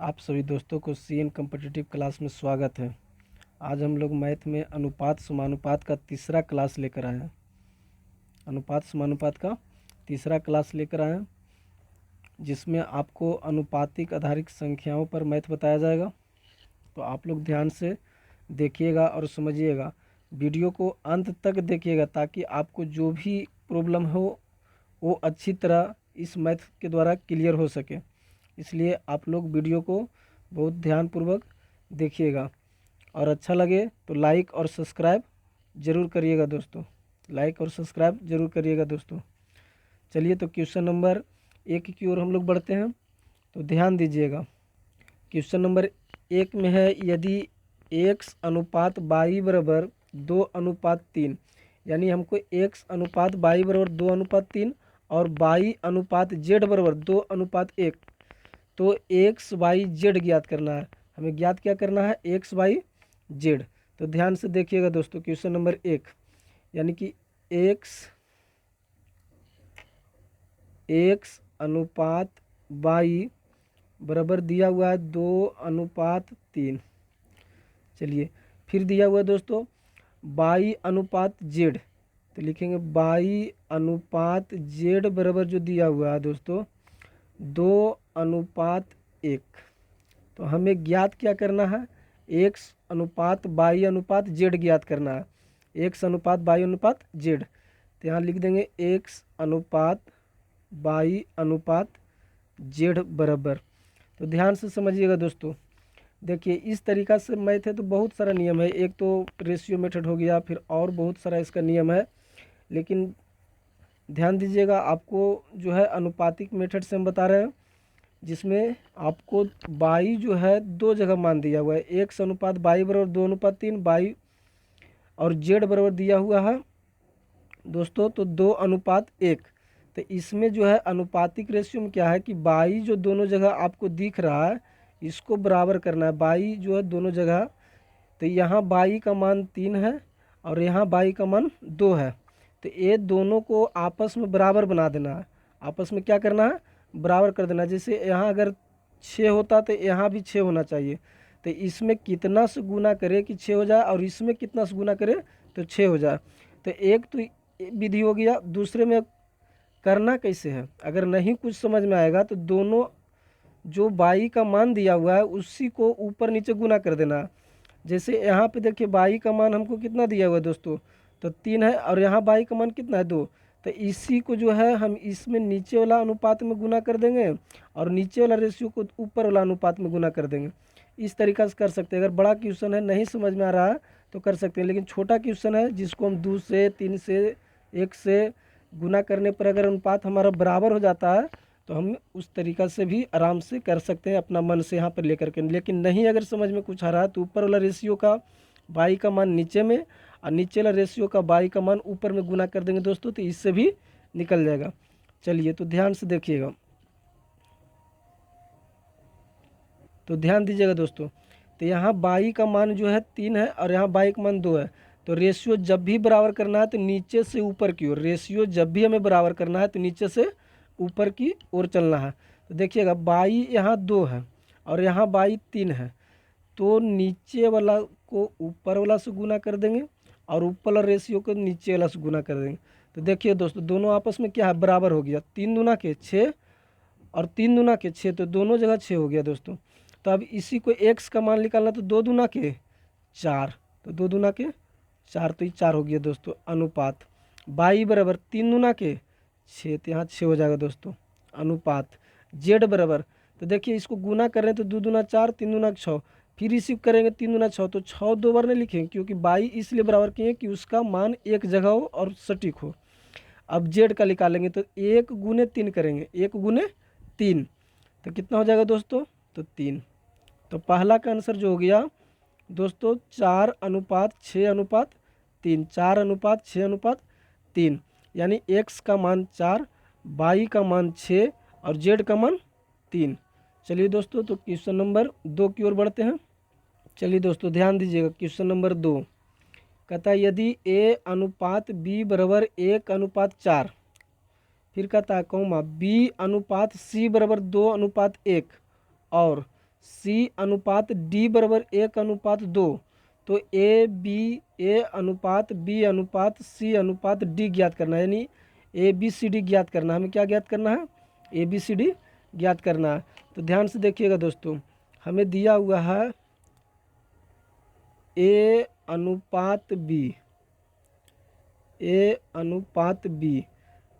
आप सभी दोस्तों को सीएन कॉम्पिटिटिव क्लास में स्वागत है। आज हम लोग मैथ में अनुपात समानुपात का तीसरा क्लास लेकर आए हैं। अनुपात समानुपात का तीसरा क्लास लेकर आए हैं, जिसमें आपको अनुपातिक आधारित संख्याओं पर मैथ बताया जाएगा। तो आप लोग ध्यान से देखिएगा और समझिएगा, वीडियो को अंत तक देखिएगा ताकि आपको जो भी प्रॉब्लम हो वो अच्छी तरह इस मैथ के द्वारा क्लियर हो सके। इसलिए आप लोग वीडियो को बहुत ध्यानपूर्वक देखिएगा और अच्छा लगे तो लाइक और सब्सक्राइब ज़रूर करिएगा दोस्तों। लाइक और सब्सक्राइब ज़रूर करिएगा दोस्तों। चलिए तो क्वेश्चन नंबर 1 की ओर हम लोग बढ़ते हैं। तो ध्यान दीजिएगा, क्वेश्चन नंबर 1 में है, यदि x अनुपात y बराबर 2:3, यानी हमको x अनुपात y बराबर 2:3 और y अनुपात z बराबर 2:1, तो एक्स वाई जेड ज्ञात करना है। हमें ज्ञात क्या करना है? X y z. तो ध्यान से देखिएगा दोस्तों, क्वेश्चन नंबर 1, यानी कि एक्स अनुपात वाई बराबर दिया हुआ है 2:3। चलिए फिर दिया हुआ है दोस्तों वाई अनुपात जेड, तो लिखेंगे वाई अनुपात जेड बराबर जो दिया हुआ है दोस्तों 2:1। तो हमें ज्ञात क्या करना है? एक्स अनुपात वाई अनुपात जेड ज्ञात करना है। एक्स अनुपात वाई अनुपात जेड, तो यहाँ लिख देंगे एक्स अनुपात वाई अनुपात जेड बराबर। तो ध्यान से समझिएगा दोस्तों, देखिए इस तरीका से मैथ है तो बहुत सारा नियम है। एक तो रेशियो मेथड हो गया, फिर और बहुत सारा इसका नियम है, लेकिन ध्यान दीजिएगा, आपको जो है अनुपातिक मेथड से हम बता रहे हैं, जिसमें आपको बाई जो है दो जगह मान दिया हुआ है। एक्स अनुपात बाई बराबर 2:3, बाई और जेड बराबर दिया हुआ है दोस्तों तो 2:1। तो इसमें जो है अनुपातिक रेशियो में क्या है कि बाई जो दोनों जगह आपको दिख रहा है इसको बराबर करना है। बाई जो है दोनों जगह, तो यहाँ बाई का मान 3 है और यहाँ बाई का मान 2 है। तो ये दोनों को आपस में बराबर बना देना है। आपस में क्या करना है? बराबर कर देना। जैसे यहाँ अगर 6 होता तो यहाँ भी 6 होना चाहिए। तो इसमें कितना से गुना करे कि 6 हो जाए और इसमें कितना से गुना करे तो 6 हो जाए। तो एक तो विधि हो गया। दूसरे में करना कैसे है, अगर नहीं कुछ समझ में आएगा तो दोनों जो बाई का मान दिया हुआ है उसी को ऊपर नीचे गुना कर देना। जैसे यहाँ पे देखिए बाई का मान हमको कितना दिया हुआ है दोस्तों, तो 3 है और यहाँ बाई का मान कितना है? 2। तो इसी को जो है हम इसमें नीचे वाला अनुपात में गुना कर देंगे और नीचे वाला रेशियो को ऊपर वाला अनुपात में गुना कर देंगे। इस तरीक़ा से कर सकते हैं। अगर बड़ा क्वेश्चन है नहीं समझ में आ रहा है तो कर सकते हैं, लेकिन छोटा क्वेश्चन है जिसको हम 2 से 3 से 1 से गुना करने पर अगर अनुपात हमारा बराबर हो जाता है तो हम उस तरीक़ा से भी आराम से कर सकते हैं अपना मन से यहाँ पर लेकर के। लेकिन नहीं अगर समझ में कुछ आ रहा है तो ऊपर वाला रेशियो का बाई का मान नीचे में और नीचे वाला रेशियो का बाई का मान ऊपर में गुना कर देंगे दोस्तों, तो इससे भी निकल जाएगा। चलिए तो ध्यान से देखिएगा, तो ध्यान दीजिएगा दोस्तों। तो यहाँ बाई का मान जो है 3 है और यहाँ बाई का मान 2 है। तो रेशियो जब भी बराबर करना है तो नीचे से ऊपर की ओर, रेशियो जब भी हमें बराबर करना है तो नीचे से ऊपर की ओर चलना है। तो देखिएगा बाई यहाँ 2 है और यहाँ बाई 3 है, तो नीचे वाला को ऊपर वाला से गुना कर देंगे और ऊपर वाला रेशियो को नीचे वाला से गुना कर देंगे। तो देखिए दोस्तों दोनों आपस में क्या है? बराबर हो गया। 3 दूना के 6 और 3 दूना के 6, तो दोनों जगह 6 हो गया दोस्तों। तो अब इसी को एक्स का मान निकालना, तो 2 दूना के 4, तो 2 दूना के 4, तो ये 4 हो गया दोस्तों अनुपात। बाई बराबर 3 दूना के 6, तो यहाँ 6 हो जाएगा दोस्तों अनुपात। जेड बराबर, तो देखिए इसको गुना कर रहे हैं तो 2 दूना 4, 3 दूना 6, फिर इसी करेंगे 3 दूना 6, तो 6 2 बार नहीं लिखेंगे क्योंकि बाई इसलिए बराबर किए कि उसका मान एक जगह हो और सटीक हो। अब जेड का निकालेंगे तो 1 गुने 3 करेंगे, 1 गुने 3, तो कितना हो जाएगा दोस्तों? तो 3। तो पहला का आंसर जो हो गया दोस्तों 4:6:3, 4:6:3, यानी एक्स का मान 4, बाई का मान 6 और जेड का मान 3। चलिए दोस्तों तो क्वेश्चन नंबर 2 की ओर बढ़ते हैं। चलिए दोस्तों ध्यान दीजिएगा, क्वेश्चन नंबर 2 कहता है, यदि ए अनुपात बी बराबर 1:4, फिर कहता है कौमा बी अनुपात सी बराबर 2:1 और C अनुपात D बराबर 1:2, तो ए अनुपात B अनुपात C अनुपात D ज्ञात करना है, यानी ABCD ज्ञात करना है। हमें क्या ज्ञात करना है? ABCD ज्ञात करना है। तो ध्यान से देखिएगा दोस्तों, हमें दिया हुआ है A अनुपात B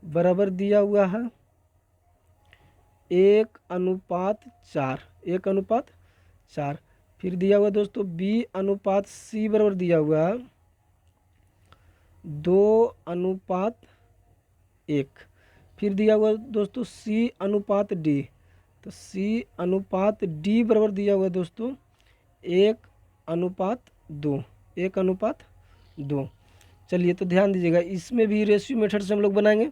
बराबर दिया हुआ है 1:4। फिर दिया हुआ दोस्तों B अनुपात C बराबर दिया हुआ है 2:1। फिर दिया हुआ दोस्तों C अनुपात D, तो C अनुपात D बराबर दिया हुआ है दोस्तों 1:2। चलिए तो ध्यान दीजिएगा, इसमें भी रेशियो मेथड से हम लोग बनाएंगे।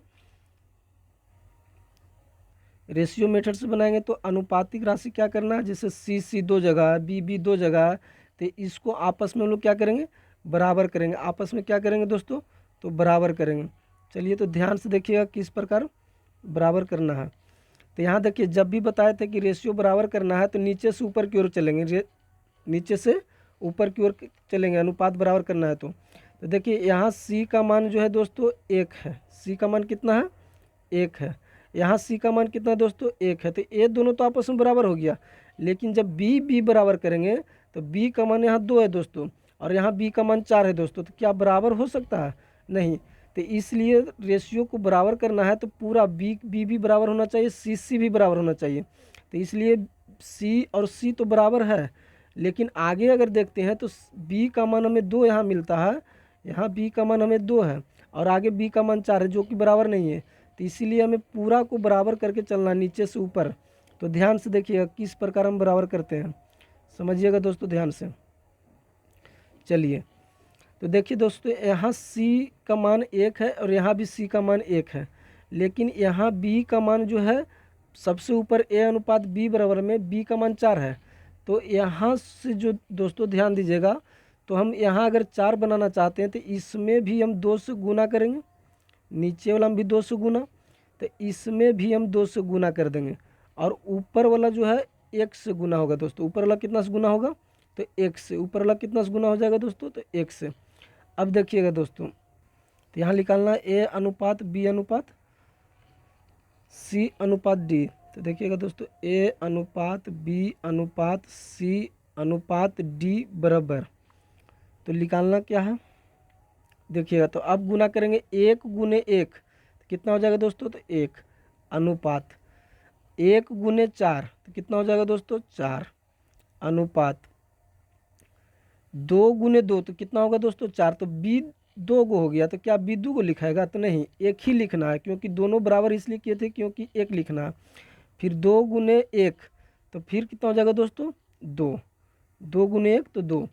रेशियो मेथड से बनाएंगे तो अनुपातिक राशि क्या करना है, जैसे C दो जगह है, B दो जगह है, तो इसको आपस में हम लोग क्या करेंगे? बराबर करेंगे। आपस में क्या करेंगे दोस्तों? तो बराबर करेंगे। चलिए तो ध्यान से देखिएगा किस प्रकार बराबर करना है। तो यहाँ देखिए, जब भी बताए थे कि रेशियो बराबर करना है तो नीचे से ऊपर की ओर चलेंगे, नीचे से ऊपर की ओर चलेंगे, अनुपात बराबर करना है। तो देखिए यहाँ C का मान जो है दोस्तों 1 है। C का मान कितना है? 1 है। यहाँ C का मान कितना है दोस्तों? 1 है। तो ये दोनों तो आपस में बराबर हो गया, लेकिन जब B बराबर करेंगे तो B का मान यहाँ 2 है दोस्तों, और यहाँ B का मान 4 है दोस्तों, तो क्या बराबर हो सकता है? नहीं। तो इसलिए रेशियो को बराबर करना है तो पूरा B भी बराबर होना चाहिए, C भी बराबर होना चाहिए। तो इसलिए C और C तो बराबर है, लेकिन आगे अगर देखते हैं तो B का मान हमें 2 यहाँ मिलता है, यहाँ B का मान हमें 2 है, और आगे B का मान 4 है, जो कि बराबर नहीं है। तो इसीलिए हमें पूरा को बराबर करके चलना, नीचे से ऊपर। तो ध्यान से देखिएगा किस प्रकार हम बराबर करते हैं, समझिएगा दोस्तों ध्यान से। चलिए तो देखिए दोस्तों, यहाँ C का मान 1 है और यहाँ भी C का मान 1 है, लेकिन यहाँ B का मान जो है सबसे ऊपर A अनुपात B बराबर में B का मान 4 है। तो यहाँ से जो दोस्तों ध्यान दीजिएगा, तो हम यहाँ अगर 4 बनाना चाहते हैं तो इसमें भी हम 2 से गुना करेंगे, नीचे वाला हम भी 2 से गुना, तो इसमें भी हम 2 से गुना कर देंगे, और ऊपर वाला जो है 1 से गुना होगा दोस्तों। ऊपर वाला कितना से गुना होगा? तो 1 से। ऊपर वाला कितना से गुना हो जाएगा दोस्तों? तो 1 से। अब देखिएगा दोस्तों, तो यहाँ निकालना है A अनुपात B अनुपात C अनुपात D। तो देखिएगा दोस्तों, A अनुपात B अनुपात C अनुपात D बराबर, तो निकालना क्या है? देखिएगा, तो अब गुना करेंगे 1 गुने 1, तो कितना हो जाएगा दोस्तों? तो 1 अनुपात 1 गुने 4, तो कितना हो जाएगा दोस्तों? 4 अनुपात 2 गुने 2, तो कितना होगा दोस्तों? 4। तो B 2 गो हो गया, तो क्या B 2 को लिखाएगा? तो नहीं, 1 ही लिखना है, क्योंकि दोनों बराबर इसलिए किए थे क्योंकि 1 लिखना है। फिर 2 गुने 1, तो फिर कितना हो जाएगा दोस्तों? 2। 2 गुने 1 तो 2।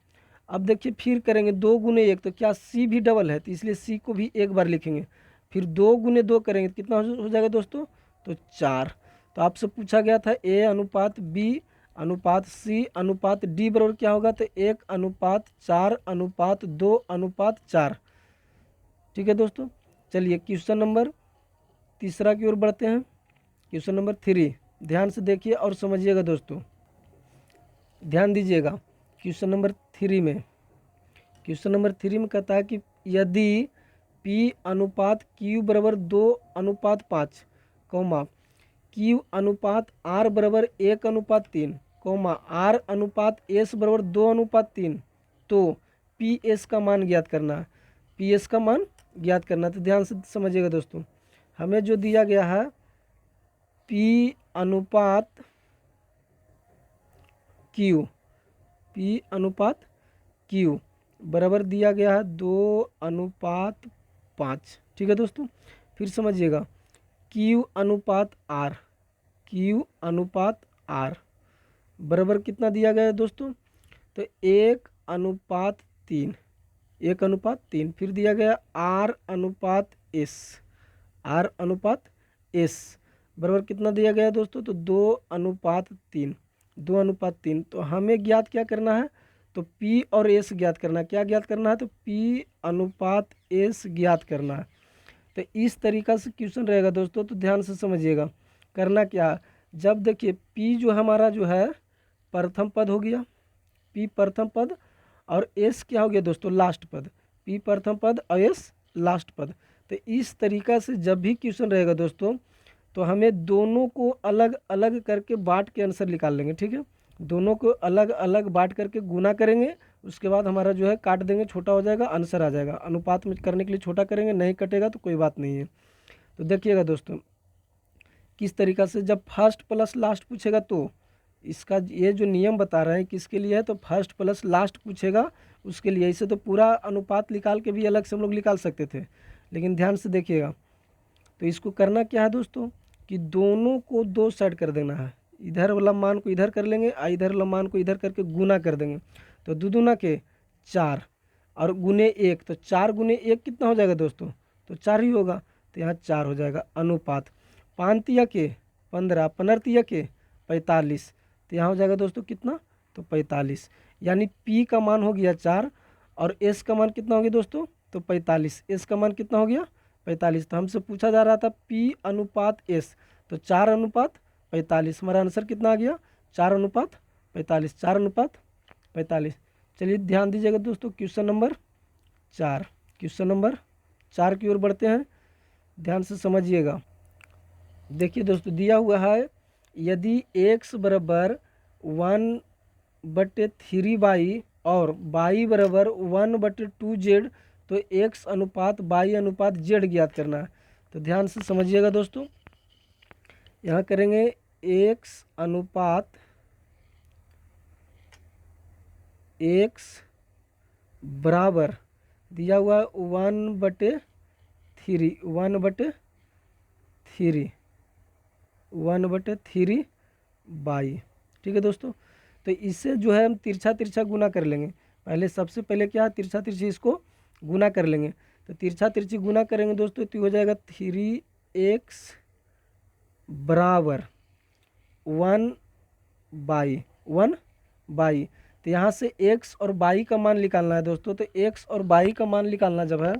अब देखिए फिर करेंगे 2 गुने 1, तो क्या C भी डबल है, तो इसलिए C को भी एक बार लिखेंगे। फिर 2 गुने 2 करेंगे तो कितना हो जाएगा दोस्तों? तो 4। तो आपसे पूछा गया था A अनुपात B अनुपात C अनुपात D बराबर क्या होगा? तो 1:4:2:4। ठीक है दोस्तों। चलिए क्वेश्चन नंबर तीसरा की ओर बढ़ते हैं। क्वेश्चन नंबर 3, ध्यान से देखिए और समझिएगा दोस्तों, ध्यान दीजिएगा। क्वेश्चन नंबर 3 में कहता है कि यदि P अनुपात Q बराबर 2:5, Q अनुपात R बराबर 1:3, R अनुपात S बराबर 2:3, तो PS का मान ज्ञात करना है। PS का मान ज्ञात करना, तो ध्यान से समझिएगा दोस्तों, हमें जो दिया गया है P अनुपात Q बराबर दिया गया है 2:5। ठीक है दोस्तों। फिर समझिएगा Q अनुपात R बराबर कितना दिया गया है दोस्तों? तो 1:3। फिर दिया गया R अनुपात S बराबर कितना दिया गया है दोस्तों? तो 2:3। तो हमें ज्ञात क्या करना है? तो P और S ज्ञात करना है। क्या ज्ञात करना है? तो P अनुपात S ज्ञात करना है। तो इस तरीका से क्वेश्चन रहेगा दोस्तों, तो ध्यान से समझिएगा। करना क्या है, जब देखिए P जो हमारा जो है प्रथम पद हो गया, P प्रथम पद, और S क्या हो गया दोस्तों, लास्ट पद। P प्रथम पद और S लास्ट पद। तो इस तरीका से जब भी क्वेश्चन रहेगा दोस्तों, तो हमें दोनों को अलग अलग करके बांट के आंसर निकाल लेंगे, ठीक है। दोनों को अलग अलग बांट करके गुना करेंगे, उसके बाद हमारा जो है काट देंगे, छोटा हो जाएगा, आंसर आ जाएगा। अनुपात में करने के लिए छोटा करेंगे, नहीं कटेगा तो कोई बात नहीं है। तो देखिएगा दोस्तों किस तरीका से, जब फर्स्ट प्लस लास्ट पूछेगा तो इसका ये जो नियम बता रहे हैं किसके लिए है, तो फर्स्ट प्लस लास्ट पूछेगा उसके लिए। इसे तो पूरा अनुपात निकाल के भी अलग से हम लोग निकाल सकते थे, लेकिन ध्यान से देखिएगा। तो इसको करना क्या है दोस्तों कि दोनों को दो साइड कर देना है, इधर वाला मान को इधर कर लेंगे और इधर वाला मान को इधर करके गुना कर देंगे। तो दो दूना के 4 और गुने 1, तो 4 गुने 1 कितना हो जाएगा दोस्तों, तो 4 ही होगा। तो यहाँ 4 हो जाएगा अनुपात। 5 तिया के 15, 15 तिया के 45, तो यहाँ हो जाएगा दोस्तों कितना, तो 45। यानी P का मान हो गया 4 और S का मान कितना हो गया दोस्तों, तो 45। S का मान कितना हो गया, 45। तो हमसे पूछा जा रहा था P अनुपात S, तो 4 अनुपात 45। हमारा आंसर कितना आ गया, 4 अनुपात 45, 4 अनुपात 45। चलिए ध्यान दीजिएगा दोस्तों, क्वेश्चन नंबर 4, क्वेश्चन नंबर 4 की ओर बढ़ते हैं, ध्यान से समझिएगा। देखिए दोस्तों दिया हुआ है, यदि x बराबर 1/3y और y बराबर 1/2z, तो x अनुपात y अनुपात z ज्ञात करना है। तो ध्यान से समझिएगा दोस्तों, यहाँ करेंगे x अनुपात x बराबर दिया हुआ 1/3 बाई, ठीक है दोस्तों। तो इससे जो है हम तिरछा तिरछा गुना कर लेंगे। पहले सबसे पहले क्या, तिरछा तिरछी इसको गुना कर लेंगे। तो तिरछा तिरछी गुना करेंगे दोस्तों, तो हो जाएगा 3x बराबर 1/1। तो यहाँ से x और y का मान निकालना है दोस्तों। तो x और y का मान निकालना जब है,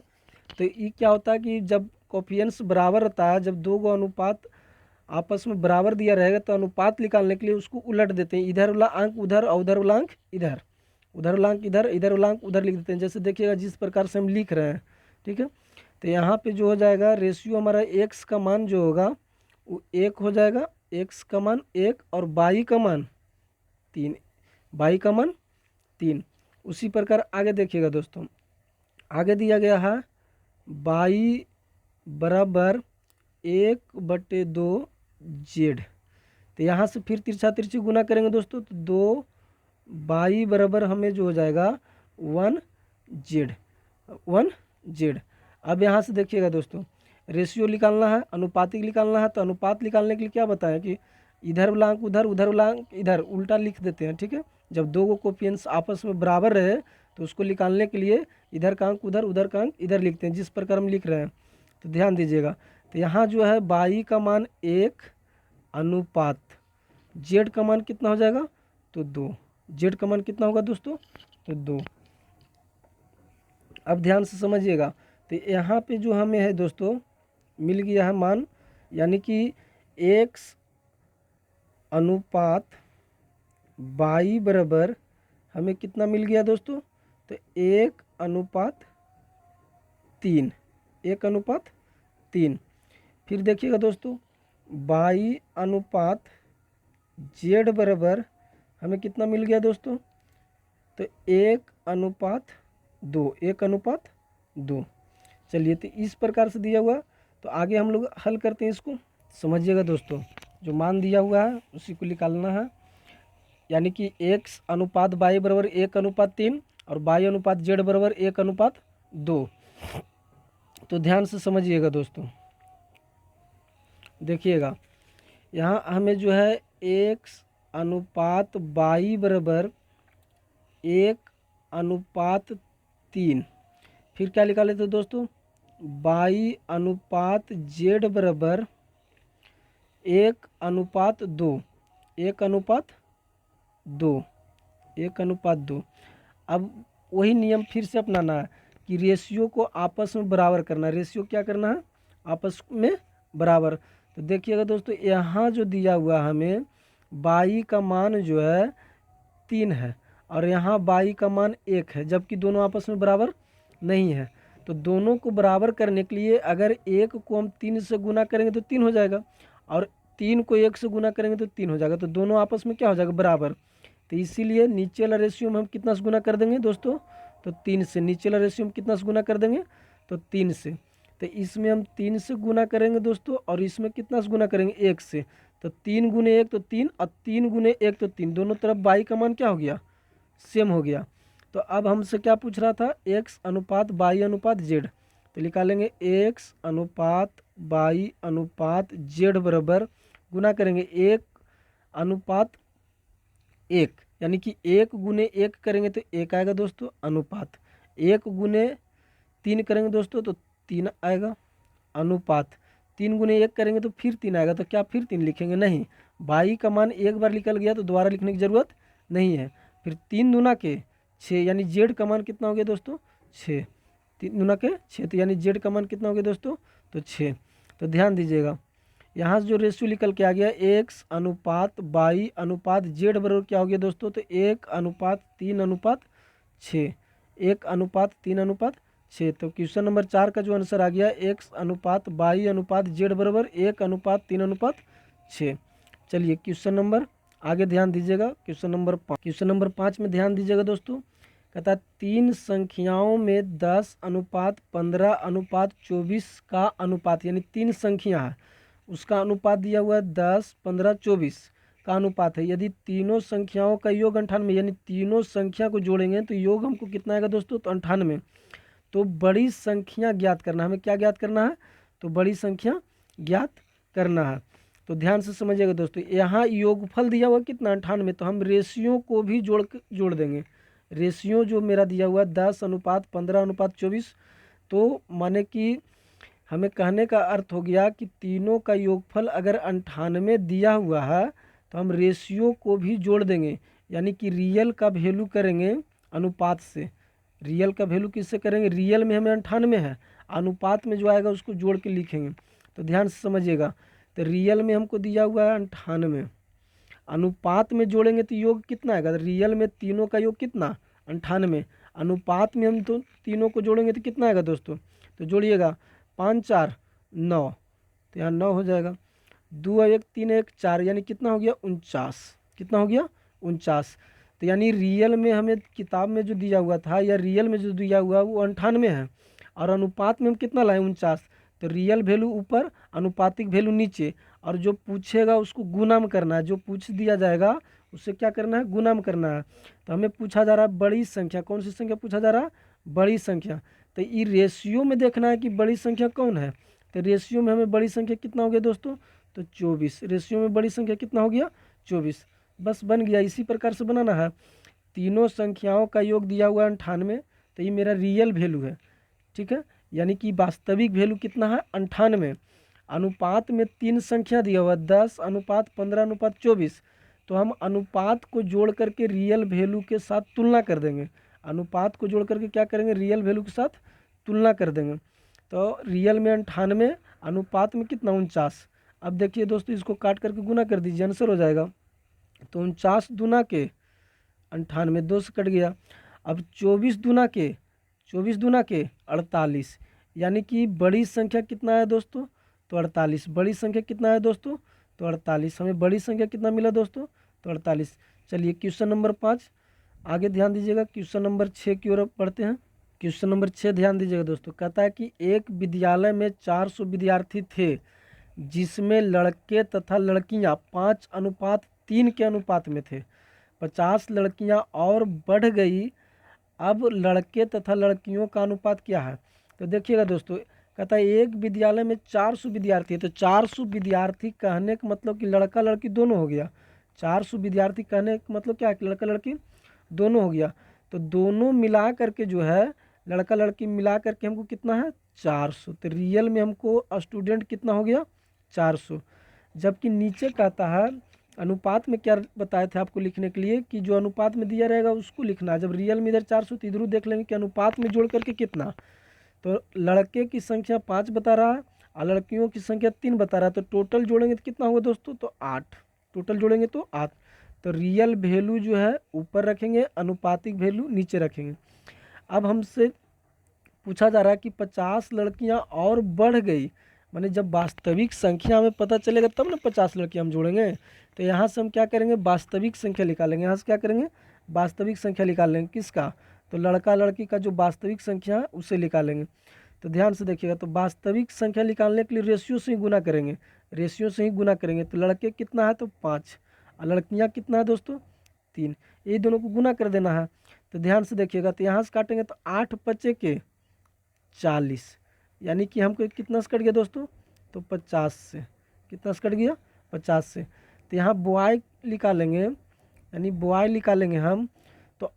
तो ये क्या होता है कि जब कोफिशिएंट्स बराबर रहता है, जब दो गो अनुपात आपस में बराबर दिया रहेगा, तो अनुपात निकालने के लिए उसको उलट देते हैं, इधर वाला अंक उधर और उधर वाला अंक इधर, उधर वाला अंक इधर, इधर वाला अंक उधर लिख देते हैं। जैसे देखिएगा जिस प्रकार से हम लिख रहे हैं, ठीक है। तो यहाँ पे जो हो जाएगा रेशियो हमारा x का मान जो होगा वो 1 हो जाएगा, x का मान 1 और y का मान 3, y का मान 3। उसी प्रकार आगे देखिएगा दोस्तों, आगे दिया गया है y बराबर 1/2 z। तो यहाँ से फिर तिरछा तिरछी गुना करेंगे दोस्तों, तो 2y बराबर हमें जो हो जाएगा 1z। अब यहाँ से देखिएगा दोस्तों, रेशियो निकालना है, अनुपातिक निकालना है। तो अनुपात निकालने के लिए क्या बताएं कि इधर वाला अंक उधर, उधर वाला अंक इधर, उल्टा लिख देते हैं, ठीक है। जब दो गो कोफिशिएंट्स आपस में बराबर रहे, तो उसको निकालने के लिए इधर का अंक उधर, उधर का अंक इधर लिखते हैं, जिस प्रकार हम लिख रहे हैं। तो ध्यान दीजिएगा, तो यहाँ जो है y का मान 1 अनुपात z का मान कितना हो जाएगा, तो 2। z का मान कितना होगा दोस्तों, तो 2। अब ध्यान से समझिएगा, तो यहाँ पे जो हमें है दोस्तों मिल गया है मान, यानी कि x अनुपात y बराबर हमें कितना मिल गया दोस्तों, तो 1/3, 1/3। फिर देखिएगा दोस्तों y अनुपात z बराबर हमें कितना मिल गया दोस्तों, तो 1/2, 1/2। चलिए, तो इस प्रकार से दिया हुआ, तो आगे हम लोग हल करते हैं इसको। समझिएगा दोस्तों, जो मान दिया हुआ है उसी को निकालना है, यानी कि x अनुपात y बराबर 1/3 और y अनुपात z बराबर 1/2। तो ध्यान से समझिएगा दोस्तों, देखिएगा यहाँ हमें जो है x अनुपात y बराबर 1/3। फिर क्या निकाले थे दोस्तों, y अनुपात z बराबर 1/2, 1/2। अब वही नियम फिर से अपनाना है कि रेशियो को आपस में बराबर करना है। रेशियो क्या करना है, आपस में बराबर। तो देखिएगा दोस्तों, यहाँ जो दिया हुआ हमें y का मान जो है 3 है और यहाँ बाई का मान 1 है, जबकि दोनों आपस में बराबर नहीं है। तो दोनों को बराबर करने के लिए अगर 1 को हम 3 से गुना करेंगे तो 3 हो जाएगा और 3 को 1 से गुना करेंगे तो 3 हो जाएगा। तो दोनों आपस में क्या हो जाएगा, बराबर। तो इसीलिए नीचे वाला रेशियो में हम कितना से गुना कर देंगे दोस्तों, तो 3 से। नीचे वाला रेशियो में कितना से गुना कर देंगे, तो 3 से। तो इसमें हम 3 से गुना करेंगे दोस्तों और इसमें कितना से गुना करेंगे, 1 से। तो 3 गुने 1 तो 3 और 3 गुने 1 तो 3, दोनों तरफ बाई का मान क्या हो गया, सेम हो गया। तो अब हमसे क्या पूछ रहा था, x अनुपात बाई अनुपात जेड। तो निकालेंगे x अनुपात बाई अनुपात जेड बराबर गुना करेंगे 1 अनुपात 1, यानी कि 1 गुने 1 करेंगे तो 1 आएगा दोस्तों, अनुपात 1 गुने 3 करेंगे दोस्तों तो 3 आएगा, अनुपात 3 गुने 1 करेंगे तो फिर 3 आएगा। तो क्या फिर 3 लिखेंगे, नहीं। बाई का मान एक बार निकल गया तो दोबारा लिखने की ज़रूरत नहीं है। फिर 3 दूना के 6, यानी जेड का मान कितना हो गया दोस्तों, 6। 3 दूना के 6, तो यानी जेड का मान कितना हो गया दोस्तों, तो 6। तो ध्यान दीजिएगा, यहाँ से जो रेशियो निकल के आ गया x अनुपात बाई अनुपात जेड बराबर क्या हो गया दोस्तों, तो 1 अनुपात 3 अनुपात 6, 1 अनुपात 3 अनुपात 6। तो क्वेश्चन नंबर 4 का जो आंसर आ गया x अनुपात बाई अनुपात जेड बराबर 1 अनुपात 3 अनुपात 6। चलिए क्वेश्चन नंबर आगे ध्यान दीजिएगा, क्वेश्चन नंबर 5 में ध्यान दीजिएगा दोस्तों। कहता है 3 संख्याओं में 10 अनुपात 15 अनुपात 24 का अनुपात, यानी 3 संख्या है उसका अनुपात दिया हुआ है 10, 15, 24 का अनुपात है। यदि तीनों संख्याओं का योग 98, यानी तीनों संख्या को जोड़ेंगे तो योग हमको कितना आएगा दोस्तों, तो 98। तो बड़ी संख्या ज्ञात करना है, हमें क्या ज्ञात करना है, तो बड़ी संख्या ज्ञात करना है। तो ध्यान से समझिएगा दोस्तों, यहाँ योगफल दिया हुआ कितना, 98। तो हम रेशियो को भी जोड़ देंगे। रेशियो जो मेरा दिया हुआ 10 अनुपात 15 अनुपात 24, तो माने कि हमें कहने का अर्थ हो गया कि तीनों का योगफल अगर 98 दिया हुआ है तो हम रेशियो को भी जोड़ देंगे, यानी कि रियल का वैल्यू करेंगे अनुपात से। रियल का वैल्यू किससे करेंगे, रियल में हमें 98 है, अनुपात में जो आएगा उसको जोड़ के लिखेंगे। तो ध्यान से समझिएगा, तो रियल में हमको दिया हुआ है 98, अनुपात में जोड़ेंगे तो योग कितना आएगा, रियल में तीनों का योग कितना, 98, अनुपात में हम तो तीनों को जोड़ेंगे तो कितना आएगा दोस्तों, तो जोड़िएगा 5 4 9, तो यहाँ 9 हो जाएगा। 2 1 3 1 4, यानी कितना हो गया, 49। कितना हो गया, 49। तो यानी रियल में हमें किताब में जो दिया हुआ था या रियल में जो दिया हुआ वो 98 है और अनुपात में हम कितना लाए, 49। तो रियल वैल्यू ऊपर, अनुपातिक वैल्यू नीचे, और जो पूछेगा उसको गुना में करना है। जो पूछ दिया जाएगा उससे क्या करना है, गुना में करना है। तो हमें पूछा जा रहा है बड़ी संख्या, कौन सी संख्या पूछा जा रहा है, बड़ी संख्या। तो ये रेशियो में देखना है कि बड़ी संख्या कौन है। तो रेशियो में हमें बड़ी संख्या कितना हो गया दोस्तों, तो 24। रेशियो में बड़ी संख्या कितना हो गया, 24। बस बन गया। इसी प्रकार से बनाना है। तीनों संख्याओं का योग दिया हुआ है 98, तो ये मेरा रियल वैल्यू है, ठीक है, यानी कि वास्तविक वैल्यू कितना है, 98। अनुपात में 3 संख्या दिया हुआ है 10 अनुपात 15 अनुपात 24, तो हम अनुपात को जोड़ करके रियल वैल्यू के साथ तुलना कर देंगे। अनुपात को जोड़ करके क्या करेंगे, रियल वैल्यू के साथ तुलना कर देंगे। तो रियल में 98, अनुपात में कितना, 49। अब देखिए दोस्तों, इसको काट करके गुना कर दीजिए, आंसर हो जाएगा। तो 49 दूना के 98, 2 से कट गया। अब 24 दूना के 48, यानी कि बड़ी संख्या कितना है दोस्तों, तो 48। बड़ी संख्या कितना है दोस्तों, तो 48। हमें बड़ी संख्या कितना मिला दोस्तों, तो 48। चलिए क्वेश्चन नंबर 5 आगे ध्यान दीजिएगा। क्वेश्चन नंबर 6 की ओर पढ़ते हैं। क्वेश्चन नंबर 6 ध्यान दीजिएगा दोस्तों। कहता है कि एक विद्यालय में 400 विद्यार्थी थे, जिसमें लड़के तथा लड़कियां 5 अनुपात 3 के अनुपात में थे। 50 लड़कियां और बढ़ गई, अब लड़के तथा लड़कियों का अनुपात क्या है। तो देखिएगा दोस्तों, कहता है एक विद्यालय में 400 विद्यार्थी है। तो 400 विद्यार्थी कहने का मतलब कि लड़का लड़की दोनों हो गया। 400 विद्यार्थी कहने का मतलब क्या है, लड़का लड़की दोनों हो गया। तो दोनों मिला करके जो है, लड़का लड़की मिला करके हमको कितना है, 400। तो रियल में हमको स्टूडेंट कितना हो गया, 400। जबकि नीचे कहता है अनुपात में क्या बताए थे आपको लिखने के लिए, कि जो अनुपात में दिया रहेगा उसको लिखना है। जब रियल में इधर 400 तो इधर देख लेंगे कि अनुपात में जोड़ करके कितना। तो लड़के की संख्या 5 बता रहा है और लड़कियों की संख्या 3 बता रहा है। तो टोटल जोड़ेंगे तो कितना होगा दोस्तों, तो 8। टोटल जोड़ेंगे तो 8। तो रियल वैल्यू जो है ऊपर रखेंगे, अनुपातिक वैल्यू नीचे रखेंगे। अब हमसे पूछा जा रहा है कि 50 लड़कियां और बढ़ गई, माने जब वास्तविक संख्या में पता चलेगा तब ना 50 लड़कियां हम जोड़ेंगे। तो यहाँ से हम क्या करेंगे, वास्तविक संख्या निकालेंगे। यहाँ से क्या करेंगे, वास्तविक संख्या निकालेंगे। किसका, तो लड़का लड़की का जो वास्तविक संख्या है उसे निकालेंगे। तो ध्यान से देखिएगा, तो वास्तविक संख्या निकालने के लिए रेशियो से ही गुना करेंगे, रेशियो से ही गुना करेंगे। तो लड़के कितना है, तो 5, और लड़कियाँ कितना है दोस्तों, 3। ये दोनों को गुना कर देना है। तो ध्यान से देखिएगा, तो यहाँ से काटेंगे तो 8 पचे के 40, यानी कि हमको कितना से कट गया दोस्तों, तो 50 से। कितना से कट गया, 50 से। तो यहाँ बुआई निकालेंगे, यानी बुआई निकालेंगे हम, तो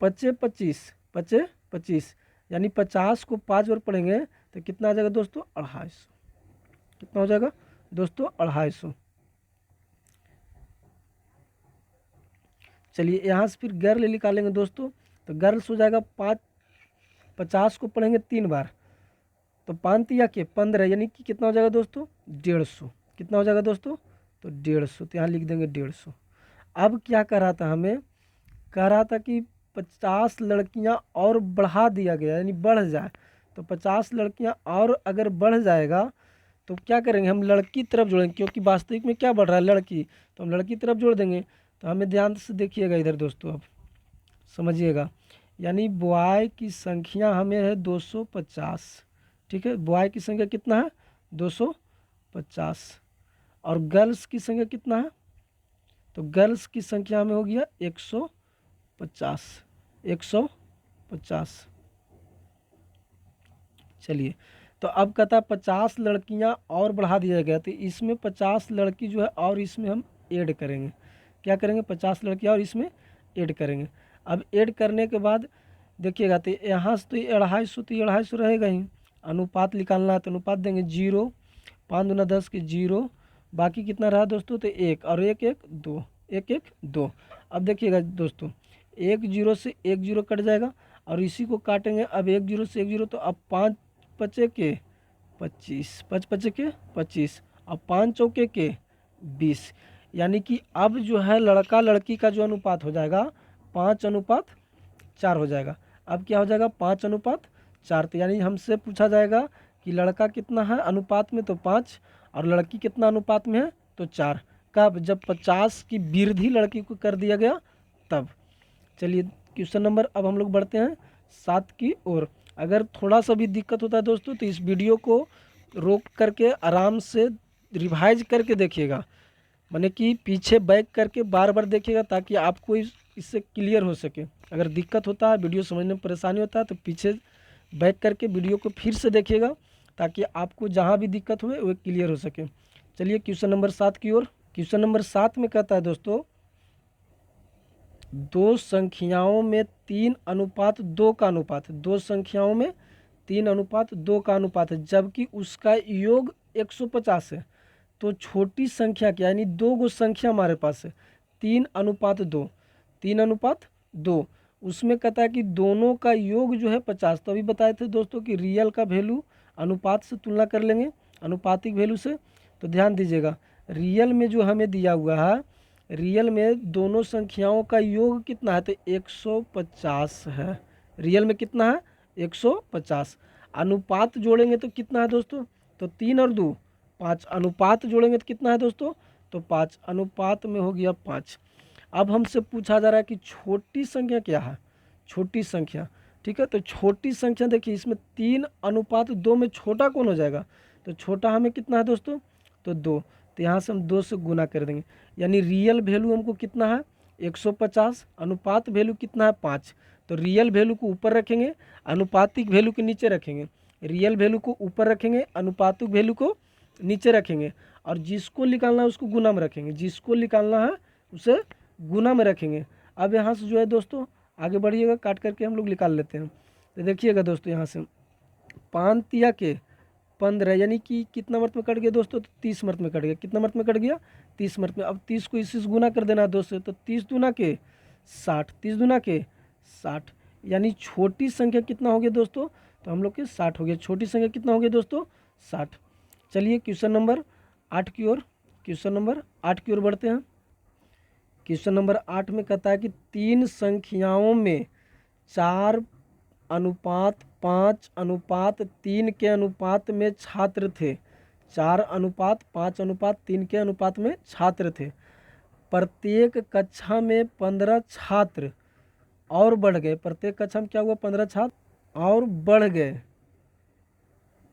25 25 25 25, यानी 50 को 5 बार पढ़ेंगे तो कितना आ जाएगा दोस्तों, 250। कितना हो जाएगा दोस्तों, 250। चलिए यहाँ से फिर गर्ल निकालेंगे दोस्तों, तो गर्ल्स हो जाएगा 5, 50 को पढ़ेंगे 3 बार, तो 5 तिया के 15, यानी कि कितना हो जाएगा दोस्तों, 150। कितना हो जाएगा दोस्तों, तो 150। तो यहाँ लिख देंगे 150। अब क्या कर रहा था, हमें कह रहा था कि 50 लड़कियां और बढ़ा दिया गया, यानी बढ़ जाए। तो 50 लड़कियां और अगर बढ़ जाएगा तो क्या करेंगे, हम लड़की तरफ जोड़ेंगे, क्योंकि वास्तविक में क्या बढ़ रहा है, लड़की, तो हम लड़की तरफ जोड़ देंगे। तो हमें ध्यान से देखिएगा इधर दोस्तों, अब समझिएगा, यानी बॉय की संख्या हमें है 250। ठीक है, बॉय की संख्या कितना है, 250, और गर्ल्स की संख्या कितना है, तो गर्ल्स की संख्या हमें हो गया 150, 150। चलिए, तो अब कहता है 50 लड़कियां और बढ़ा दिया गया, तो इसमें 50 लड़की जो है और इसमें हम ऐड करेंगे। क्या करेंगे, 50 लड़कियां और इसमें ऐड करेंगे। अब ऐड करने के बाद देखिएगा, तो यहाँ से तो ये 250, तो ये 250 रहेगा ही। अनुपात निकालना है, तो अनुपात देंगे 0, 5 दूना 10 के 0, बाकी कितना रहा दोस्तों, तो 1, और 1 1 2, 1 1 2। अब देखिएगा दोस्तों, 1 0 से 1 0 कट जाएगा, और इसी को काटेंगे अब 1 0 से 1 0, तो अब 5 पचे के 25, 5 पचे के 25, और 5 चौके के 20, यानी कि अब जो है लड़का लड़की का जो अनुपात हो जाएगा 5:4 हो जाएगा। अब क्या हो जाएगा, 5:4। तो यानी हमसे पूछा जाएगा कि लड़का कितना है अनुपात में, तो 5, और लड़की कितना अनुपात में है, तो 4। कब, जब 50 की वृद्धि लड़की को कर दिया गया तब। चलिए क्वेश्चन नंबर, अब हम लोग बढ़ते हैं 7 की ओर। अगर थोड़ा सा भी दिक्कत होता है दोस्तों, तो इस वीडियो को रोक करके आराम से रिवाइज करके देखिएगा, माने कि पीछे बैक करके बार बार देखिएगा, ताकि आपको इससे क्लियर हो सके। अगर दिक्कत होता है, वीडियो समझने में परेशानी होता है, तो पीछे बैक करके वीडियो को फिर से देखिएगा, ताकि आपको जहाँ भी दिक्कत हुए वो क्लियर हो सके। चलिए क्वेश्चन नंबर 7 की ओर। क्वेश्चन नंबर 7 में कहता है दोस्तों, दो संख्याओं में 3:2 का अनुपात है। दो संख्याओं में 3:2 का अनुपात है, जबकि उसका योग 150 है। तो छोटी संख्या क्या, यानी 2 गो संख्या हमारे पास है, 3:2, 3:2, उसमें कहता है कि दोनों का योग जो है 50। तो अभी बताए थे दोस्तों कि रियल का वैल्यू अनुपात से तुलना कर लेंगे, अनुपातिक वैल्यू से। तो ध्यान दीजिएगा, रियल में जो हमें दिया हुआ है, रियल में दोनों संख्याओं का योग कितना है, तो 150 है। रियल में कितना है, 150। अनुपात जोड़ेंगे तो कितना है दोस्तों, तो 3 और 2 5। अनुपात जोड़ेंगे तो कितना है दोस्तों, तो 5। अनुपात में हो गया 5। अब हमसे पूछा जा रहा है कि छोटी संख्या क्या है, छोटी संख्या। ठीक है, तो छोटी संख्या देखिए, इसमें 3:2 में छोटा कौन हो जाएगा, तो छोटा हमें कितना है दोस्तों, तो 2। तो यहाँ से हम 2 से गुना कर देंगे, यानी रियल वैल्यू हमको कितना है, 150, अनुपात वैल्यू कितना है, 5। तो रियल वैल्यू को ऊपर रखेंगे, अनुपातिक वैल्यू के नीचे रखेंगे। रियल वैल्यू को ऊपर रखेंगे, अनुपातिक वैल्यू को नीचे रखेंगे, और जिसको निकालना है उसको गुना में रखेंगे, जिसको निकालना है उसे गुना में रखेंगे। अब यहाँ से जो है दोस्तों आगे बढ़िएगा, काट करके हम लोग निकाल लेते हैं। तो देखिएगा दोस्तों, यहाँ से 5 तिया के 15, यानी कि कितना मर्त में कट गया दोस्तों, तो 30 मर्त में कट गया। कितना मर्त में कट गया, 30 मर्त में। अब 30 को इसी से गुना कर देना है 2 से, तो 30 दूना के 60, 30 दूना के 60, यानी छोटी संख्या कितना हो गया दोस्तों, तो हम लोग के 60 हो गया। छोटी संख्या कितना हो गया दोस्तों, 60। चलिए क्वेश्चन नंबर 8 की ओर, क्वेश्चन नंबर 8 की ओर बढ़ते हैं। क्वेश्चन नंबर 8 में कहता है कि 3 संख्याओं में 4:5:3 के अनुपात में छात्र थे। 4:5:3 के अनुपात में छात्र थे। प्रत्येक कक्षा में 15 छात्र और बढ़ गए। प्रत्येक कक्षा में क्या हुआ? 15 छात्र और बढ़ गए,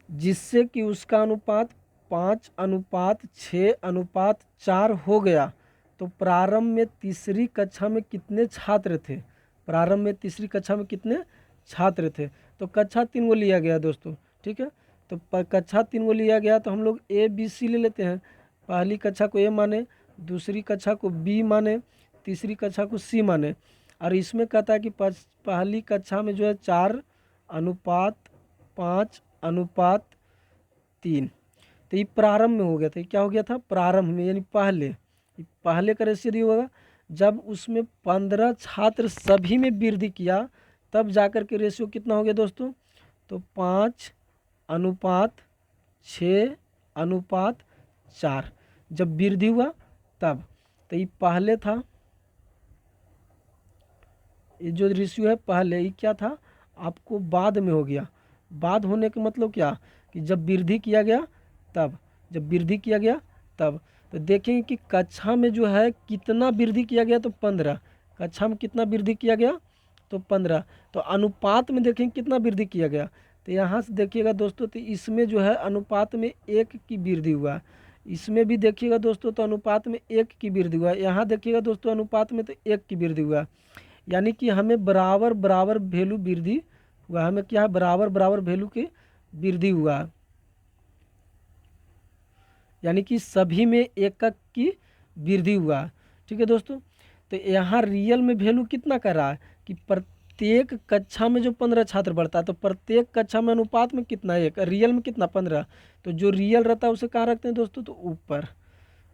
जिससे कि उसका अनुपात 5:6:4 हो गया। तो प्रारंभ में तीसरी कक्षा में कितने छात्र थे? प्रारंभ में तीसरी कक्षा में कितने छात्र थे? तो कक्षा 3 को लिया गया दोस्तों, ठीक है। तो कक्षा 3 को लिया गया तो हम लोग ए बी सी ले लेते हैं। पहली कक्षा को ए माने, दूसरी कक्षा को बी माने, तीसरी कक्षा को सी माने। और इसमें कहता है कि पहली कक्षा में जो है 4:5:3। तो ये प्रारंभ में हो गया था। क्या हो गया था? प्रारंभ में, यानी पहले का रेशियो होगा जब उसमें 15 छात्र सभी में वृद्धि किया, तब जाकर के रेशियो कितना हो गया दोस्तों? तो 5:6:4 जब वृद्धि हुआ तब। तो ये पहले था, ये जो रेशियो है पहले, ये क्या था? आपको बाद में हो गया। बाद होने का मतलब क्या? कि जब वृद्धि किया गया तब, जब वृद्धि किया गया तब। तो देखेंगे कि कक्षा में जो है कितना वृद्धि किया गया, तो 15। कक्षा में कितना वृद्धि किया गया? तो 15। तो अनुपात में देखेंगे कितना वृद्धि किया गया। तो यहाँ से देखिएगा दोस्तों, तो इसमें जो है अनुपात में 1 की वृद्धि हुआ। इसमें भी देखिएगा दोस्तों, तो अनुपात में 1 की वृद्धि हुआ। यहाँ देखिएगा दोस्तों, अनुपात में तो 1 की वृद्धि हुआ। यानी कि हमें बराबर बराबर वैल्यू वृद्धि हुआ। हमें क्या है? बराबर बराबर वैल्यू की वृद्धि हुआ, यानी कि सभी में 1 की वृद्धि हुआ। ठीक है दोस्तों। तो यहाँ रियल में वैल्यू कितना कर रहा है कि प्रत्येक कक्षा में जो 15 छात्र बढ़ता है, तो प्रत्येक कक्षा में अनुपात में कितना? 1। रियल में कितना? 15। तो जो रियल रहता है उसे कहाँ रखते हैं दोस्तों? तो ऊपर।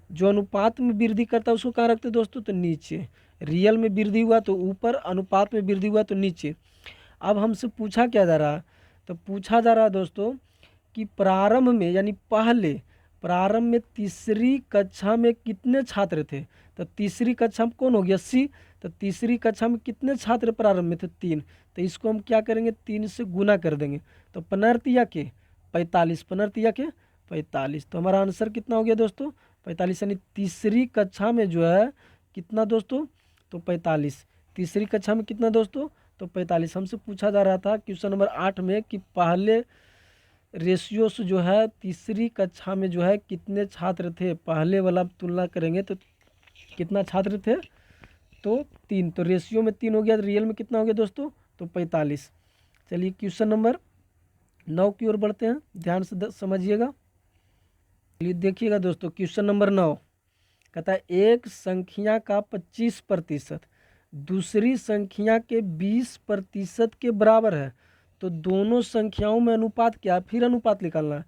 जो अनुपात में वृद्धि करता है उसको कहाँ रखते हैं दोस्तों? तो नीचे। रियल में वृद्धि हुआ तो ऊपर, अनुपात में वृद्धि हुआ तो नीचे। अब हमसे पूछा क्या जा रहा है? तो पूछा जा रहा है दोस्तों कि प्रारंभ में, यानी पहले प्रारंभ में तीसरी कक्षा में कितने छात्र थे? तो तीसरी कक्षा में कौन हो गया? सी। तो तीसरी कक्षा में कितने छात्र प्रारंभ में थे? 3। तो इसको हम क्या करेंगे? 3 से गुना कर देंगे। तो 15 के 45, 15 के 45। तो हमारा आंसर कितना हो गया दोस्तों? 45। यानी तीसरी कक्षा में जो है कितना दोस्तों? तो 45। तीसरी कक्षा में कितना दोस्तों? तो 45। हमसे पूछा जा रहा था क्वेश्चन नंबर 8 में कि पहले रेशियो से जो है तीसरी कक्षा में जो है कितने छात्र थे। पहले वाला तुलना करेंगे तो कितना छात्र थे? तो 3। तो रेशियो में 3 हो गया, तो रियल में कितना हो गया दोस्तों? तो 45। चलिए क्वेश्चन नंबर 9 की ओर बढ़ते हैं, ध्यान से समझिएगा। चलिए देखिएगा दोस्तों, क्वेश्चन नंबर 9 कहता है एक संख्या का 25% दूसरी संख्या के 20% के बराबर है, तो दोनों संख्याओं में अनुपात क्या है? फिर अनुपात निकालना है।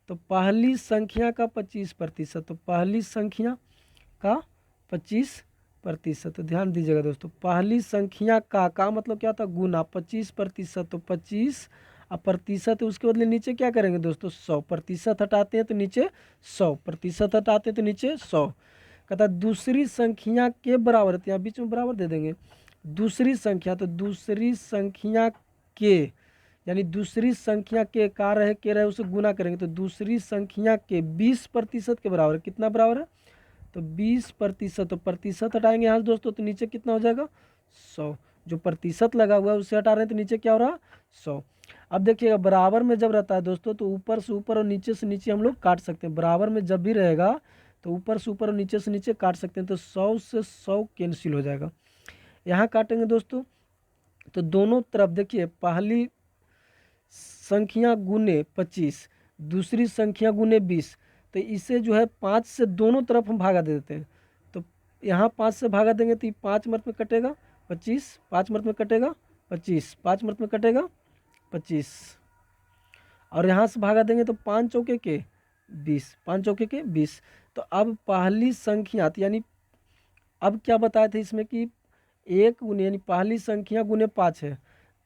तो पहली संख्या का 25%, तो पहली संख्या का 25%। तो ध्यान दीजिएगा दोस्तों, पहली संख्या का मतलब क्या था? गुना। 25%, तो 25 अब प्रतिशत है, उसके बदले नीचे क्या करेंगे दोस्तों? 100। प्रतिशत हटाते हैं तो नीचे 100, प्रतिशत हटाते हैं तो नीचे 100। कहता दूसरी संख्या के बराबर, यहाँ बीच में बराबर दे देंगे। दूसरी संख्या, तो दूसरी संख्या के, यानी दूसरी संख्या के का रहे के रहे उसे गुना करेंगे। तो दूसरी संख्या के 20% के बराबर। कितना बराबर है? तो 20%। तो प्रतिशत हटाएंगे यहाँ से दोस्तों, तो नीचे कितना हो जाएगा? 100। जो प्रतिशत लगा हुआ है उससे हटा रहे हैं तो नीचे क्या हो रहा? 100। अब देखिएगा, बराबर में जब रहता है दोस्तों तो ऊपर से ऊपर और नीचे से नीचे हम लोग काट सकते हैं। बराबर में जब भी रहेगा तो ऊपर से ऊपर और नीचे से नीचे काट सकते हैं। तो 100 से 100 कैंसिल हो जाएगा। यहाँ काटेंगे दोस्तों तो दोनों तरफ देखिए, पहली संख्या गुने 25, दूसरी संख्या गुने 20। तो इसे जो है 5 से दोनों तरफ हम भागा दे देते हैं। तो यहाँ 5 से भागा देंगे तो 5 मर्त में कटेगा 25, 5 मर्त में कटेगा 25, 5 मर्त में कटेगा 25। और यहाँ से भागा देंगे तो 5 चौके के 20, 5 चौके के 20। तो अब पहली संख्या, यानी अब क्या बताए थे इसमें कि 1 गुने, यानी पहली संख्या गुने 5 है,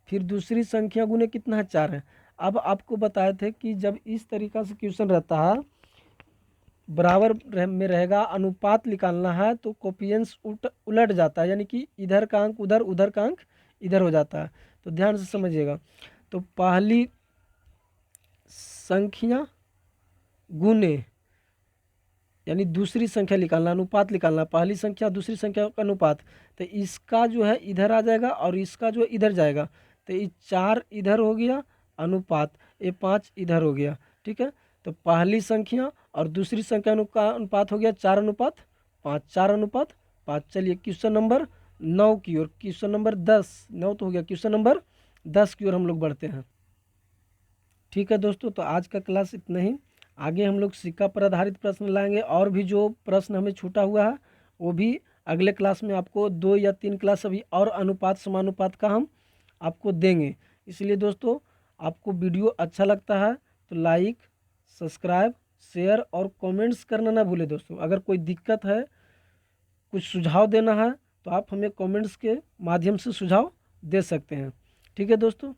फिर दूसरी संख्या गुने कितना है? 4 है। अब आपको बताए थे कि जब इस तरीका से क्वेश्चन रहता है, में रहेगा, अनुपात निकालना है तो कोफिशिएंट्स उलट जाता है, यानी कि इधर का अंक उधर, उधर का अंक इधर हो जाता है। तो ध्यान से समझिएगा। तो पहली संख्या गुने, यानी दूसरी संख्या निकालना, अनुपात निकालना, पहली संख्या दूसरी संख्या का अनुपात। तो इसका जो है इधर आ जाएगा और इसका जो है इधर जाएगा। तो ये 4 इधर हो गया अनुपात, ये 5 इधर हो गया। ठीक है, तो पहली संख्या और दूसरी संख्या का अनुपात हो गया 4:5, 4:5। चलिए क्वेश्चन नंबर 9 की ओर, क्वेश्चन नंबर 10, 9 तो हो गया, क्वेश्चन नंबर 10 की ओर हम लोग बढ़ते हैं। ठीक है दोस्तों, तो आज का क्लास इतना ही। आगे हम लोग सिक्का पर आधारित प्रश्न लाएंगे, और भी जो प्रश्न हमें छूटा हुआ है वो भी अगले क्लास में आपको 2 या 3 क्लास अभी और अनुपात समानुपात का हम आपको देंगे। इसलिए दोस्तों, आपको वीडियो अच्छा लगता है तो लाइक, सब्सक्राइब, शेयर और कमेंट्स करना ना भूलें दोस्तों। अगर कोई दिक्कत है, कुछ सुझाव देना है, तो आप हमें कमेंट्स के माध्यम से सुझाव दे सकते हैं। ठीक है दोस्तों।